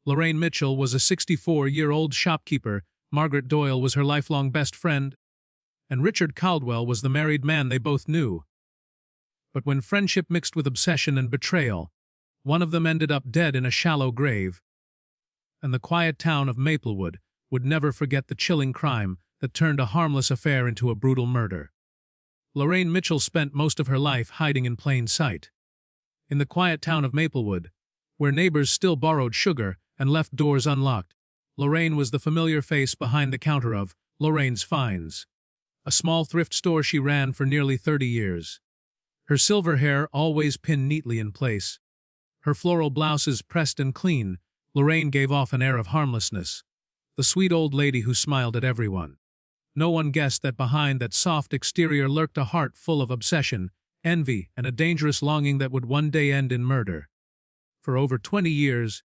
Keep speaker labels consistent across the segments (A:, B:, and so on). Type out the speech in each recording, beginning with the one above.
A: Lorraine Mitchell was a 64-year-old shopkeeper, Margaret Doyle was her lifelong best friend, and Richard Caldwell was the married man they both knew. But when friendship mixed with obsession and betrayal, one of them ended up dead in a shallow grave, and the quiet town of Maplewood would never forget the chilling crime that turned a harmless affair into a brutal murder. Lorraine Mitchell spent most of her life hiding in plain sight. In the quiet town of Maplewood, where neighbors still borrowed sugar and left doors unlocked, Lorraine was the familiar face behind the counter of Lorraine's Finds, a small thrift store she ran for nearly 30 years. Her silver hair always pinned neatly in place, her floral blouses pressed and clean, Lorraine gave off an air of harmlessness, the sweet old lady who smiled at everyone. No one guessed that behind that soft exterior lurked a heart full of obsession, envy, and a dangerous longing that would one day end in murder. For over 20 years,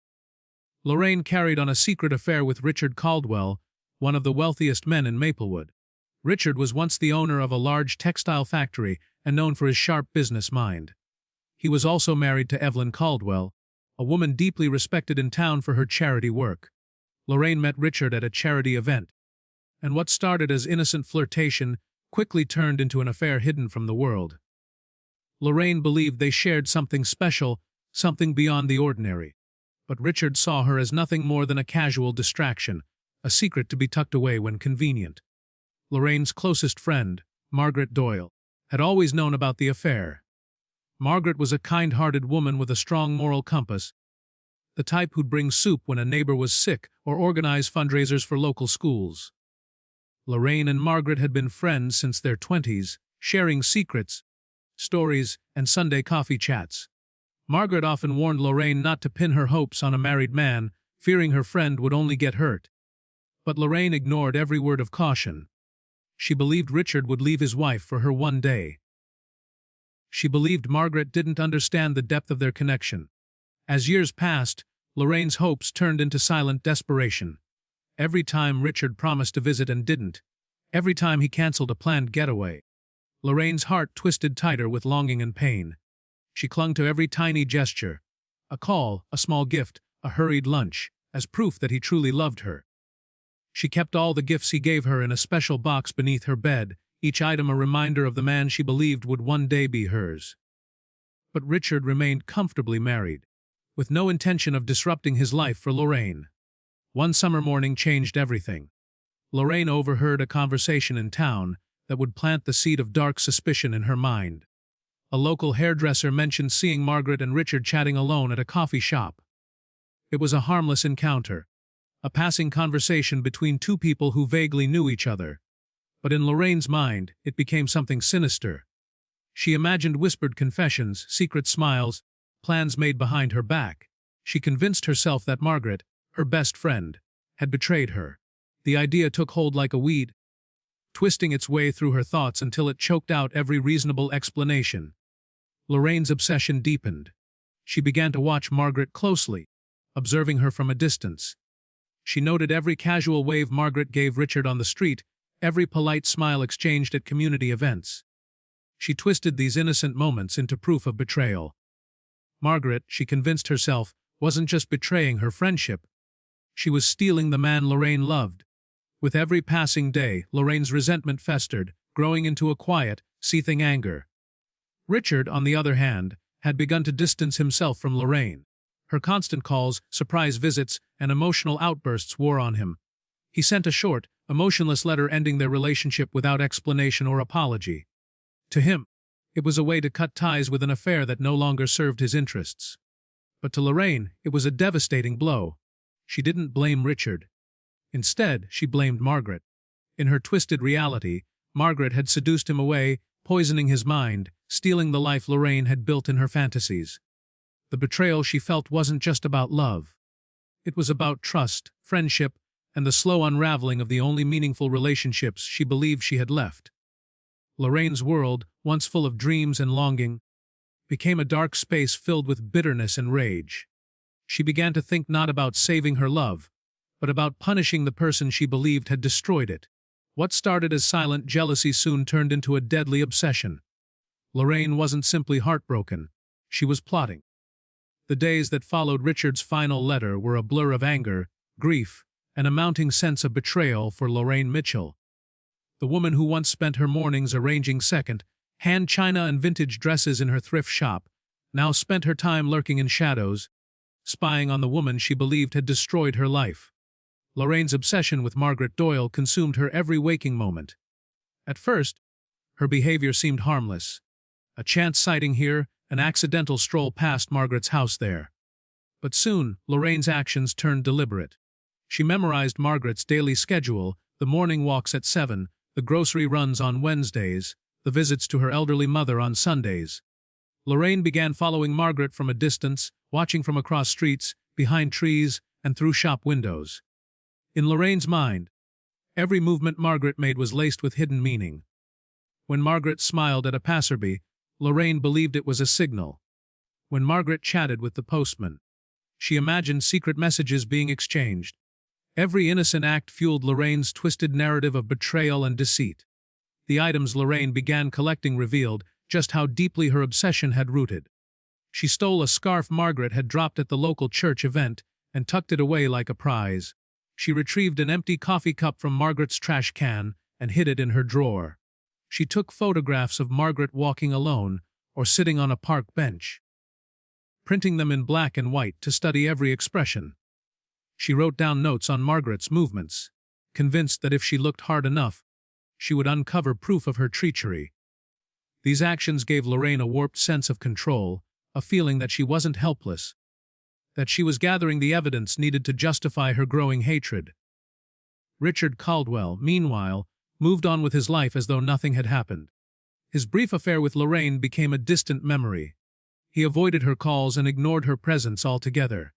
A: Lorraine carried on a secret affair with Richard Caldwell, one of the wealthiest men in Maplewood. Richard was once the owner of a large textile factory and known for his sharp business mind. He was also married to Evelyn Caldwell, a woman deeply respected in town for her charity work. Lorraine met Richard at a charity event, and what started as innocent flirtation quickly turned into an affair hidden from the world. Lorraine believed they shared something special, something beyond the ordinary. But Richard saw her as nothing more than a casual distraction, a secret to be tucked away when convenient. Lorraine's closest friend, Margaret Doyle, had always known about the affair. Margaret was a kind-hearted woman with a strong moral compass, the type who'd bring soup when a neighbor was sick or organize fundraisers for local schools. Lorraine and Margaret had been friends since their 20s, sharing secrets, stories, and Sunday coffee chats. Margaret often warned Lorraine not to pin her hopes on a married man, fearing her friend would only get hurt. But Lorraine ignored every word of caution. She believed Richard would leave his wife for her one day. She believed Margaret didn't understand the depth of their connection. As years passed, Lorraine's hopes turned into silent desperation. Every time Richard promised to visit and didn't, every time he canceled a planned getaway, Lorraine's heart twisted tighter with longing and pain. She clung to every tiny gesture, a call, a small gift, a hurried lunch, as proof that he truly loved her. She kept all the gifts he gave her in a special box beneath her bed, each item a reminder of the man she believed would one day be hers. But Richard remained comfortably married, with no intention of disrupting his life for Lorraine. One summer morning changed everything. Lorraine overheard a conversation in town that would plant the seed of dark suspicion in her mind. A local hairdresser mentioned seeing Margaret and Richard chatting alone at a coffee shop. It was a harmless encounter, a passing conversation between two people who vaguely knew each other. But in Lorraine's mind, it became something sinister. She imagined whispered confessions, secret smiles, plans made behind her back. She convinced herself that Margaret, her best friend, had betrayed her. The idea took hold like a weed, twisting its way through her thoughts until it choked out every reasonable explanation. Lorraine's obsession deepened. She began to watch Margaret closely, observing her from a distance. She noted every casual wave Margaret gave Richard on the street, every polite smile exchanged at community events. She twisted these innocent moments into proof of betrayal. Margaret, she convinced herself, wasn't just betraying her friendship. She was stealing the man Lorraine loved. With every passing day, Lorraine's resentment festered, growing into a quiet, seething anger. Richard, on the other hand, had begun to distance himself from Lorraine. Her constant calls, surprise visits, and emotional outbursts wore on him. He sent a short, emotionless letter ending their relationship without explanation or apology. To him, it was a way to cut ties with an affair that no longer served his interests. But to Lorraine, it was a devastating blow. She didn't blame Richard. Instead, she blamed Margaret. In her twisted reality, Margaret had seduced him away, poisoning his mind, stealing the life Lorraine had built in her fantasies. The betrayal she felt wasn't just about love. It was about trust, friendship, and the slow unraveling of the only meaningful relationships she believed she had left. Lorraine's world, once full of dreams and longing, became a dark space filled with bitterness and rage. She began to think not about saving her love, but about punishing the person she believed had destroyed it. What started as silent jealousy soon turned into a deadly obsession. Lorraine wasn't simply heartbroken. She was plotting. The days that followed Richard's final letter were a blur of anger, grief, and a mounting sense of betrayal for Lorraine Mitchell. The woman who once spent her mornings arranging second-hand china and vintage dresses in her thrift shop now spent her time lurking in shadows, spying on the woman she believed had destroyed her life. Lorraine's obsession with Margaret Doyle consumed her every waking moment. At first, her behavior seemed harmless. A chance sighting here, an accidental stroll past Margaret's house there. But soon, Lorraine's actions turned deliberate. She memorized Margaret's daily schedule, the morning walks at 7, the grocery runs on Wednesdays, the visits to her elderly mother on Sundays. Lorraine began following Margaret from a distance, watching from across streets, behind trees, and through shop windows. In Lorraine's mind, every movement Margaret made was laced with hidden meaning. When Margaret smiled at a passerby, Lorraine believed it was a signal. When Margaret chatted with the postman, she imagined secret messages being exchanged. Every innocent act fueled Lorraine's twisted narrative of betrayal and deceit. The items Lorraine began collecting revealed just how deeply her obsession had rooted. She stole a scarf Margaret had dropped at the local church event and tucked it away like a prize. She retrieved an empty coffee cup from Margaret's trash can and hid it in her drawer. She took photographs of Margaret walking alone or sitting on a park bench, printing them in black and white to study every expression. She wrote down notes on Margaret's movements, convinced that if she looked hard enough, she would uncover proof of her treachery. These actions gave Lorraine a warped sense of control, a feeling that she wasn't helpless, that she was gathering the evidence needed to justify her growing hatred. Richard Caldwell, meanwhile, moved on with his life as though nothing had happened. His brief affair with Lorraine became a distant memory. He avoided her calls and ignored her presence altogether.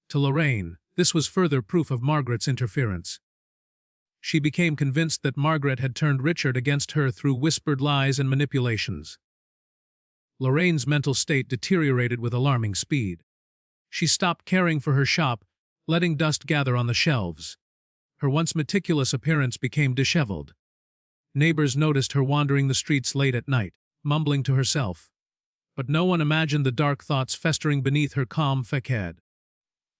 A: To Lorraine, this was further proof of Margaret's interference. She became convinced that Margaret had turned Richard against her through whispered lies and manipulations. Lorraine's mental state deteriorated with alarming speed. She stopped caring for her shop, letting dust gather on the shelves. Her once meticulous appearance became disheveled. Neighbors noticed her wandering the streets late at night, mumbling to herself. But no one imagined the dark thoughts festering beneath her calm facade.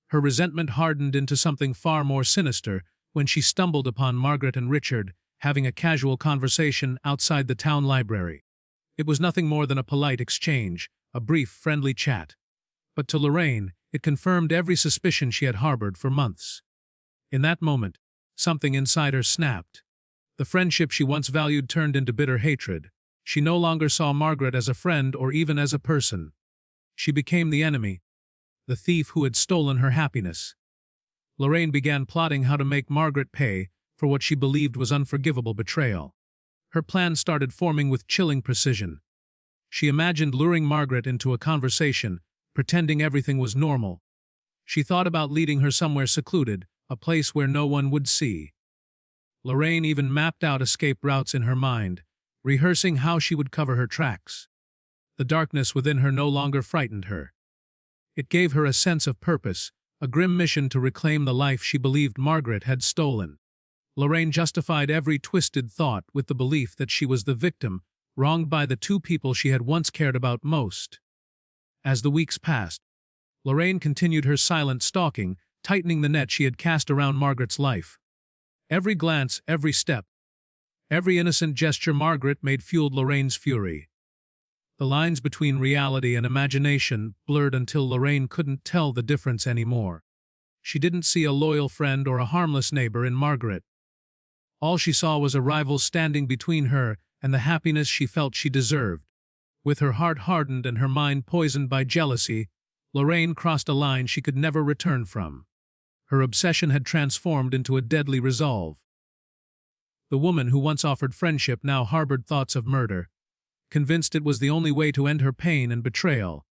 A: Her resentment hardened into something far more sinister when she stumbled upon Margaret and Richard having a casual conversation outside the town library. It was nothing more than a polite exchange, a brief, friendly chat. But to Lorraine, it confirmed every suspicion she had harbored for months. In that moment, something inside her snapped. The friendship she once valued turned into bitter hatred. She no longer saw Margaret as a friend or even as a person. She became the enemy, the thief who had stolen her happiness. Lorraine began plotting how to make Margaret pay for what she believed was unforgivable betrayal. Her plan started forming with chilling precision. She imagined luring Margaret into a conversation, pretending everything was normal. She thought about leading her somewhere secluded, a place where no one would see. Lorraine even mapped out escape routes in her mind, rehearsing how she would cover her tracks. The darkness within her no longer frightened her. It gave her a sense of purpose, a grim mission to reclaim the life she believed Margaret had stolen. Lorraine justified every twisted thought with the belief that she was the victim, wronged by the two people she had once cared about most. As the weeks passed, Lorraine continued her silent stalking, tightening the net she had cast around Margaret's life. Every glance, every step, every innocent gesture Margaret made fueled Lorraine's fury. The lines between reality and imagination blurred until Lorraine couldn't tell the difference anymore. She didn't see a loyal friend or a harmless neighbor in Margaret. All she saw was a rival standing between her and the happiness she felt she deserved. With her heart hardened and her mind poisoned by jealousy, Lorraine crossed a line she could never return from. Her obsession had transformed into a deadly resolve. The woman who once offered friendship now harbored thoughts of murder, convinced it was the only way to end her pain and betrayal.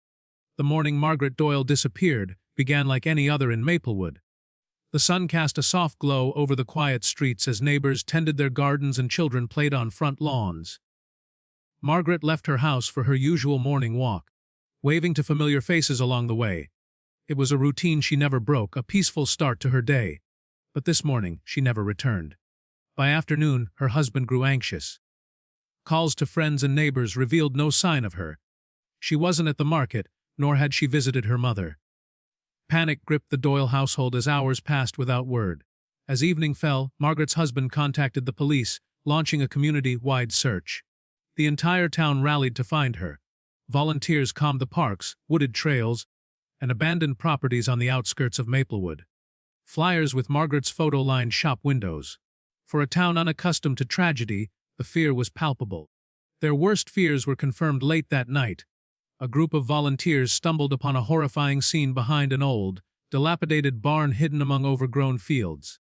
A: The morning Margaret Doyle disappeared began like any other in Maplewood. The sun cast a soft glow over the quiet streets as neighbors tended their gardens and children played on front lawns. Margaret left her house for her usual morning walk, waving to familiar faces along the way. It was a routine she never broke, a peaceful start to her day. But this morning, she never returned. By afternoon, her husband grew anxious. Calls to friends and neighbors revealed no sign of her. She wasn't at the market, nor had she visited her mother. Panic gripped the Doyle household as hours passed without word. As evening fell, Margaret's husband contacted the police, launching a community-wide search. The entire town rallied to find her. Volunteers combed the parks, wooded trails, and abandoned properties on the outskirts of Maplewood. Flyers with Margaret's photo lined shop windows. For a town unaccustomed to tragedy, the fear was palpable. Their worst fears were confirmed late that night. A group of volunteers stumbled upon a horrifying scene behind an old, dilapidated barn hidden among overgrown fields.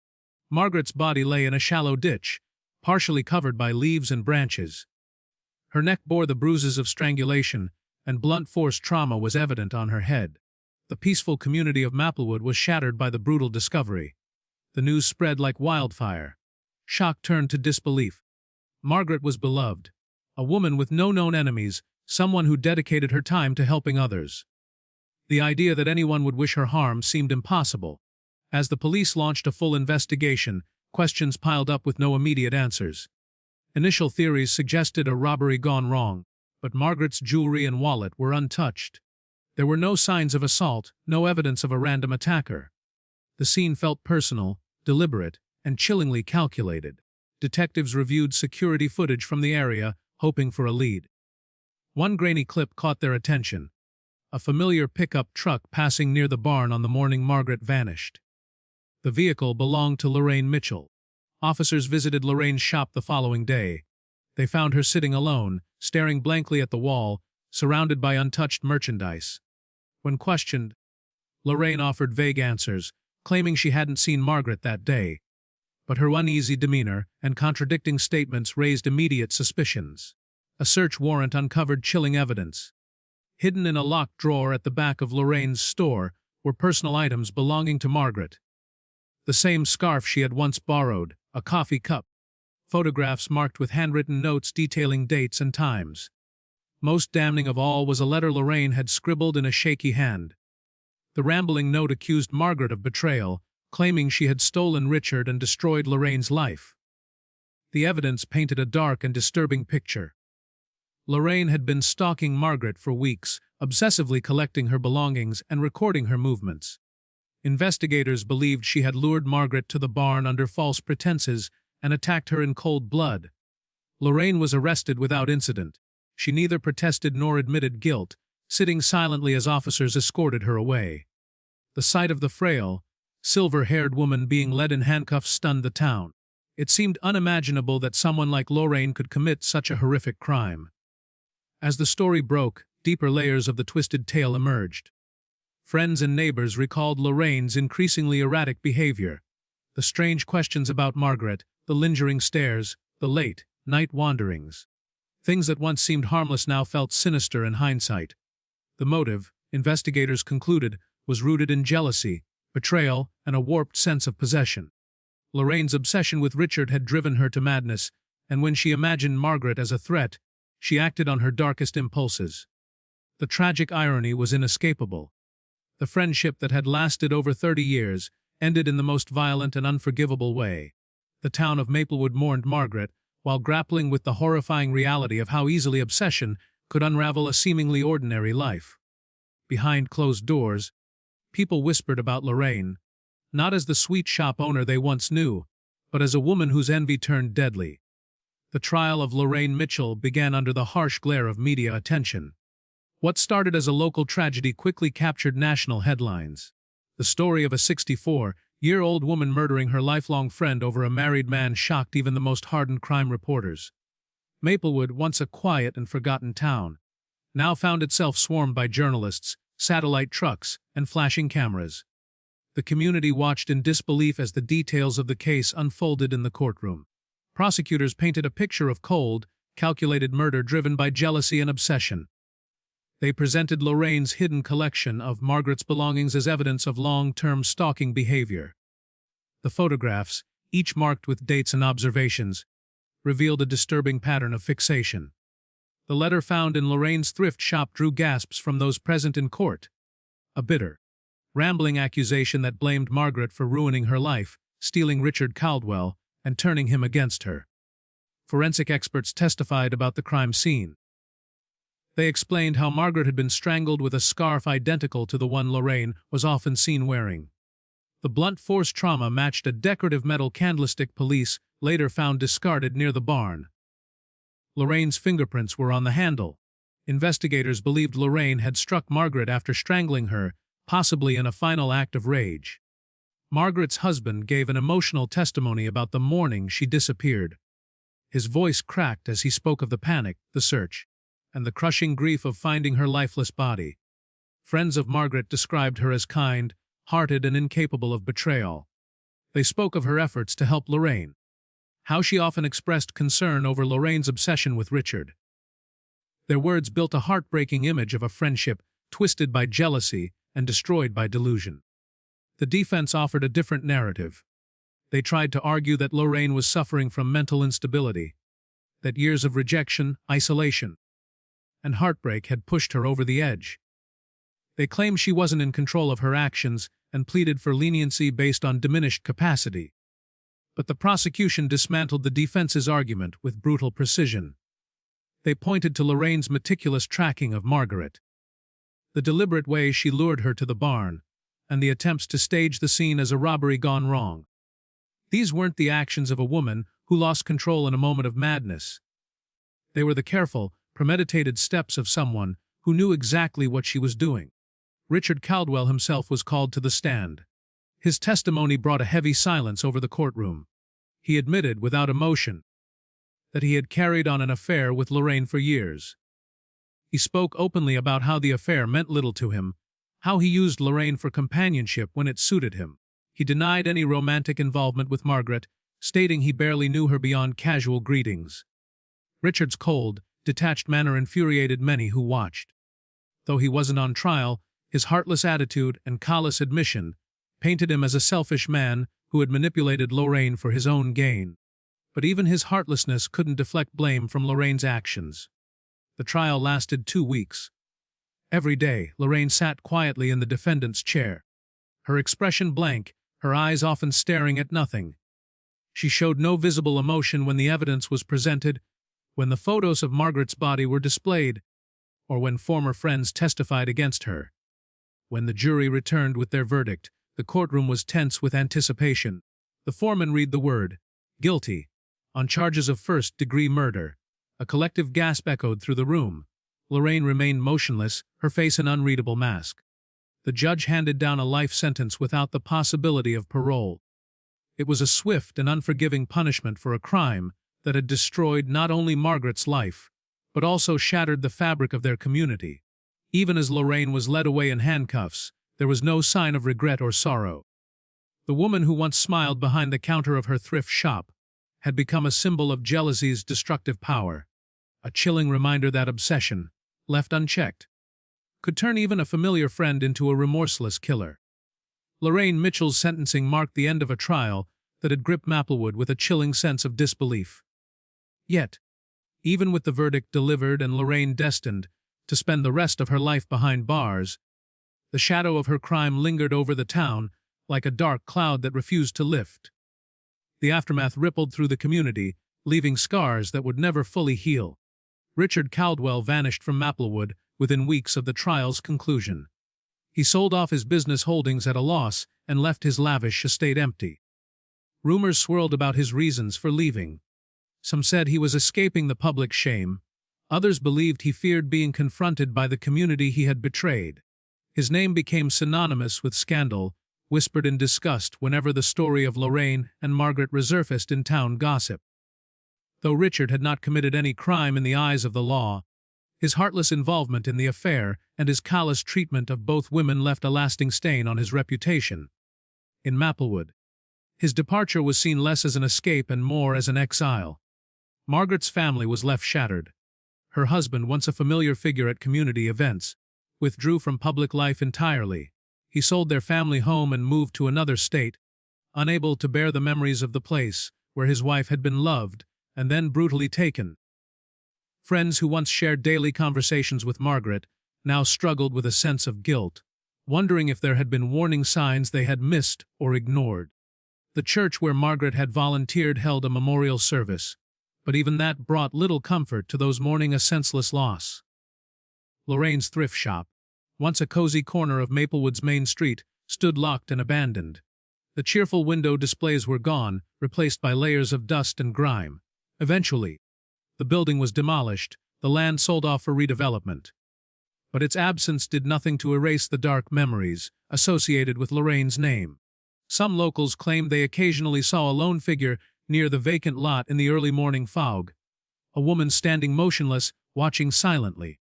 A: Margaret's body lay in a shallow ditch, partially covered by leaves and branches. Her neck bore the bruises of strangulation, and blunt force trauma was evident on her head. The peaceful community of Maplewood was shattered by the brutal discovery. The news spread like wildfire. Shock turned to disbelief. Margaret was beloved. A woman with no known enemies, someone who dedicated her time to helping others. The idea that anyone would wish her harm seemed impossible. As the police launched a full investigation, questions piled up with no immediate answers. Initial theories suggested a robbery gone wrong, but Margaret's jewelry and wallet were untouched. There were no signs of assault, no evidence of a random attacker. The scene felt personal, deliberate, and chillingly calculated. Detectives reviewed security footage from the area, hoping for a lead. One grainy clip caught their attention. A familiar pickup truck passing near the barn on the morning Margaret vanished. The vehicle belonged to Lorraine Mitchell. Officers visited Lorraine's shop the following day. They found her sitting alone, staring blankly at the wall, surrounded by untouched merchandise. When questioned, Lorraine offered vague answers, claiming she hadn't seen Margaret that day. But her uneasy demeanor and contradicting statements raised immediate suspicions. A search warrant uncovered chilling evidence. Hidden in a locked drawer at the back of Lorraine's store were personal items belonging to Margaret. The same scarf she had once borrowed, a coffee cup. Photographs marked with handwritten notes detailing dates and times. Most damning of all was a letter Lorraine had scribbled in a shaky hand. The rambling note accused Margaret of betrayal, claiming she had stolen Richard and destroyed Lorraine's life. The evidence painted a dark and disturbing picture. Lorraine had been stalking Margaret for weeks, obsessively collecting her belongings and recording her movements. Investigators believed she had lured Margaret to the barn under false pretenses and attacked her in cold blood. Lorraine was arrested without incident. She neither protested nor admitted guilt, sitting silently as officers escorted her away. The sight of the frail, silver-haired woman being led in handcuffs stunned the town. It seemed unimaginable that someone like Lorraine could commit such a horrific crime. As the story broke, deeper layers of the twisted tale emerged. Friends and neighbors recalled Lorraine's increasingly erratic behavior. The strange questions about Margaret, the lingering stares, the late, night wanderings. Things that once seemed harmless now felt sinister in hindsight. The motive, investigators concluded, was rooted in jealousy, betrayal, and a warped sense of possession. Lorraine's obsession with Richard had driven her to madness, and when she imagined Margaret as a threat, she acted on her darkest impulses. The tragic irony was inescapable. The friendship that had lasted over 30 years ended in the most violent and unforgivable way. The town of Maplewood mourned Margaret, while grappling with the horrifying reality of how easily obsession could unravel a seemingly ordinary life. Behind closed doors, people whispered about Lorraine, not as the sweet shop owner they once knew, but as a woman whose envy turned deadly. The trial of Lorraine Mitchell began under the harsh glare of media attention. What started as a local tragedy quickly captured national headlines. The story of a 64-year-old woman murdering her lifelong friend over a married man shocked even the most hardened crime reporters. Maplewood, once a quiet and forgotten town, now found itself swarmed by journalists, satellite trucks, and flashing cameras. The community watched in disbelief as the details of the case unfolded in the courtroom. Prosecutors painted a picture of cold, calculated murder driven by jealousy and obsession. They presented Lorraine's hidden collection of Margaret's belongings as evidence of long-term stalking behavior. The photographs, each marked with dates and observations, revealed a disturbing pattern of fixation. The letter found in Lorraine's thrift shop drew gasps from those present in court. A bitter, rambling accusation that blamed Margaret for ruining her life, stealing Richard Caldwell, and turning him against her. Forensic experts testified about the crime scene. They explained how Margaret had been strangled with a scarf identical to the one Lorraine was often seen wearing. The blunt force trauma matched a decorative metal candlestick police later found discarded near the barn. Lorraine's fingerprints were on the handle. Investigators believed Lorraine had struck Margaret after strangling her, possibly in a final act of rage. Margaret's husband gave an emotional testimony about the morning she disappeared. His voice cracked as he spoke of the panic, the search, and the crushing grief of finding her lifeless body. Friends of Margaret described her as kind, hearted, and incapable of betrayal. They spoke of her efforts to help Lorraine, how she often expressed concern over Lorraine's obsession with Richard. Their words built a heartbreaking image of a friendship twisted by jealousy and destroyed by delusion. The defense offered a different narrative. They tried to argue that Lorraine was suffering from mental instability, that years of rejection, isolation, and heartbreak had pushed her over the edge. They claimed she wasn't in control of her actions and pleaded for leniency based on diminished capacity. But the prosecution dismantled the defense's argument with brutal precision. They pointed to Lorraine's meticulous tracking of Margaret, the deliberate way she lured her to the barn, and the attempts to stage the scene as a robbery gone wrong. These weren't the actions of a woman who lost control in a moment of madness. They were the careful, premeditated steps of someone who knew exactly what she was doing. Richard Caldwell himself was called to the stand. His testimony brought a heavy silence over the courtroom. He admitted, without emotion, that he had carried on an affair with Lorraine for years. He spoke openly about how the affair meant little to him, how he used Lorraine for companionship when it suited him. He denied any romantic involvement with Margaret, stating he barely knew her beyond casual greetings. Richard's cold, detached manner infuriated many who watched. Though he wasn't on trial, his heartless attitude and callous admission painted him as a selfish man who had manipulated Lorraine for his own gain. But even his heartlessness couldn't deflect blame from Lorraine's actions. The trial lasted 2 weeks. Every day, Lorraine sat quietly in the defendant's chair, her expression blank, her eyes often staring at nothing. She showed no visible emotion when the evidence was presented, when the photos of Margaret's body were displayed, or when former friends testified against her. When the jury returned with their verdict, the courtroom was tense with anticipation. The foreman read the word, "Guilty," on charges of first-degree murder. A collective gasp echoed through the room. Lorraine remained motionless, her face an unreadable mask. The judge handed down a life sentence without the possibility of parole. It was a swift and unforgiving punishment for a crime that had destroyed not only Margaret's life, but also shattered the fabric of their community. Even as Lorraine was led away in handcuffs, there was no sign of regret or sorrow. The woman who once smiled behind the counter of her thrift shop had become a symbol of jealousy's destructive power, a chilling reminder that obsession, left unchecked, could turn even a familiar friend into a remorseless killer. Lorraine Mitchell's sentencing marked the end of a trial that had gripped Maplewood with a chilling sense of disbelief. Yet, even with the verdict delivered and Lorraine destined to spend the rest of her life behind bars, the shadow of her crime lingered over the town like a dark cloud that refused to lift. The aftermath rippled through the community, leaving scars that would never fully heal. Richard Caldwell vanished from Maplewood within weeks of the trial's conclusion. He sold off his business holdings at a loss and left his lavish estate empty. Rumors swirled about his reasons for leaving. Some said he was escaping the public shame. Others believed he feared being confronted by the community he had betrayed. His name became synonymous with scandal, whispered in disgust whenever the story of Lorraine and Margaret resurfaced in town gossip. Though Richard had not committed any crime in the eyes of the law, his heartless involvement in the affair and his callous treatment of both women left a lasting stain on his reputation. In Maplewood, his departure was seen less as an escape and more as an exile. Margaret's family was left shattered. Her husband, once a familiar figure at community events, withdrew from public life entirely. He sold their family home and moved to another state, unable to bear the memories of the place where his wife had been loved and then brutally taken. Friends who once shared daily conversations with Margaret now struggled with a sense of guilt, wondering if there had been warning signs they had missed or ignored. The church where Margaret had volunteered held a memorial service, but even that brought little comfort to those mourning a senseless loss. Lorraine's thrift shop, once a cozy corner of Maplewood's main street, stood locked and abandoned. The cheerful window displays were gone, replaced by layers of dust and grime. Eventually, the building was demolished, the land sold off for redevelopment. But its absence did nothing to erase the dark memories associated with Lorraine's name. Some locals claimed they occasionally saw a lone figure near the vacant lot in the early morning fog, a woman standing motionless, watching silently.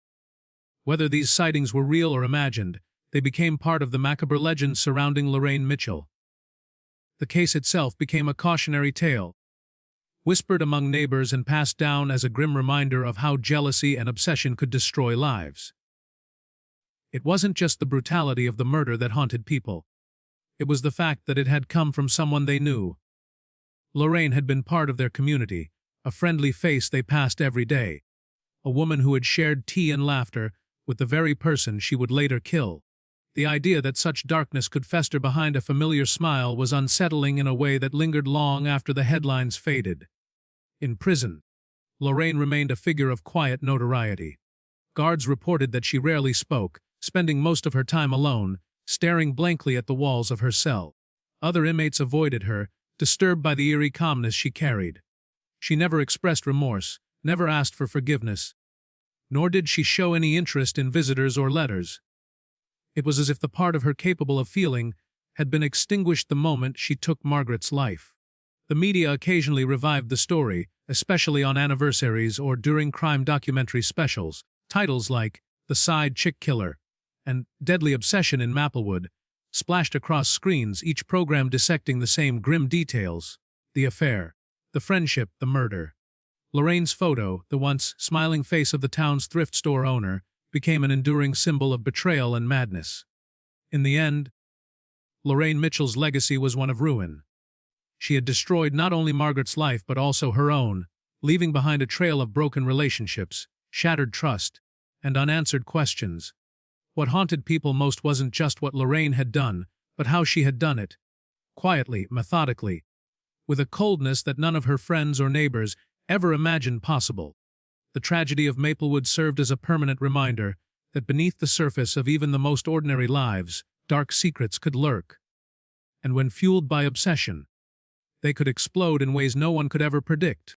A: Whether these sightings were real or imagined, they became part of the macabre legend surrounding Lorraine Mitchell. The case itself became a cautionary tale, whispered among neighbors and passed down as a grim reminder of how jealousy and obsession could destroy lives. It wasn't just the brutality of the murder that haunted people. It was the fact that it had come from someone they knew. Lorraine had been part of their community, a friendly face they passed every day, a woman who had shared tea and laughter with the very person she would later kill. The idea that such darkness could fester behind a familiar smile was unsettling in a way that lingered long after the headlines faded. In prison, Lorraine remained a figure of quiet notoriety. Guards reported that she rarely spoke, spending most of her time alone, staring blankly at the walls of her cell. Other inmates avoided her, disturbed by the eerie calmness she carried. She never expressed remorse, never asked for forgiveness, nor did she show any interest in visitors or letters. It was as if the part of her capable of feeling had been extinguished the moment she took Margaret's life. The media occasionally revived the story, especially on anniversaries or during crime documentary specials. Titles like The Side Chick Killer and Deadly Obsession in Maplewood splashed across screens, each program dissecting the same grim details: the affair, the friendship, the murder. Lorraine's photo, the once smiling face of the town's thrift store owner, became an enduring symbol of betrayal and madness. In the end, Lorraine Mitchell's legacy was one of ruin. She had destroyed not only Margaret's life but also her own, leaving behind a trail of broken relationships, shattered trust, and unanswered questions. What haunted people most wasn't just what Lorraine had done, but how she had done it. Quietly, methodically, with a coldness that none of her friends or neighbors ever imagined possible. The tragedy of Maplewood served as a permanent reminder that beneath the surface of even the most ordinary lives, dark secrets could lurk. And when fueled by obsession, they could explode in ways no one could ever predict.